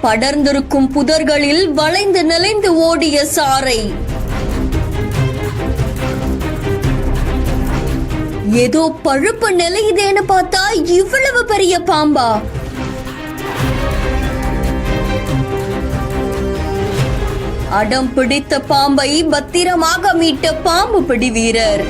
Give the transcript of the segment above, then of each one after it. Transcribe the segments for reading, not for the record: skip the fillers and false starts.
படர்ந்திருக்கும் புதர்களில் வளைந்து நெளிந்து ஓடிய சாரை. ஏதோ பழுப்பு நிலையுதேன்னு பார்த்தா இவ்வளவு பெரிய பாம்பா? அடம் பிடித்த பாம்பை பத்திரமாக மீட்ட பாம்பு பிடி வீரர்.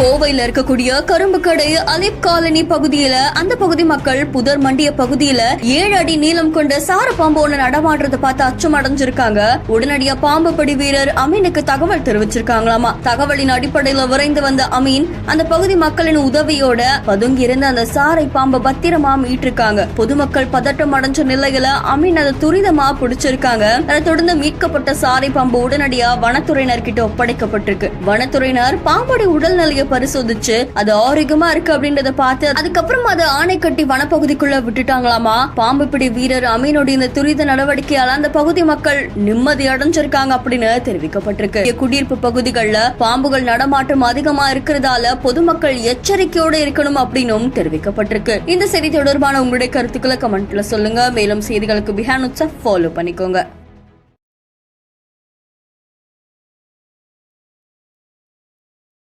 கோவையில இருக்கக்கூடிய கரும்பு கடை அலிப் காலனி பகுதியில அந்த பகுதி மக்கள் புதர் மண்டிய பகுதியில 7 அடி நீளம் கொண்ட சார பாம்பு ஒண்ணு நடமாடுறத பார்த்து அச்சம் அடைஞ்சிருக்காங்க. உடனடியா பாம்பு படி வீரர் அமீனுக்கு தகவல் தெரிவிச்சிருக்காங்களாமா. தகவலின் அடிப்படையில விரைந்து வந்த அமீன் அந்த பகுதி மக்களின் உதவியோட பதுங்கி இருந்த அந்த சாரை பாம்பை பத்திரமா மீட்டிருக்காங்க. பொதுமக்கள் பதட்டம் அடைஞ்ச நிலையில அமீன் அதை துரிதமா பிடிச்சிருக்காங்க. அதை தொடர்ந்து மீட்கப்பட்ட சாரை பாம்பு உடனடியா வனத்துறையினர் கிட்ட ஒப்படைக்கப்பட்டிருக்கு. வனத்துறையினர் பாம்புடைய உடல்நிலையை பரிசோதிச்சு அது ஆரோக்கியமா இருக்கு அப்படின்றத பார்த்து அதுக்கப்புறம் அது ஆணை கட்டி வனப்பகுதிக்குள்ள விட்டுட்டாங்களாமா. பாம்பு பிடி வீரர் அமீனோட இந்த துரித நடவடிக்கையால அந்த பகுதி மக்கள் நிம்மதி அடைஞ்சிருக்காங்க அப்படின்னு தெரிவிக்கப்பட்டிருக்கு. குடியிருப்பு பகுதிகளில் பாம்புகள் நடமாட்டம் அதிகமா இருக்கிறதால பொதுமக்கள் எச்சரிக்கையோடு இருக்கணும் அப்படின்னும் தெரிவிக்கப்பட்டிருக்கு. இந்த செய்தி தொடர்பான உங்களுடைய கருத்துக்களை கமெண்ட்ல சொல்லுங்க. மேலும் செய்திகளுக்கு பிஹாண்ட் ஃபாலோ பண்ணிக்கோங்க.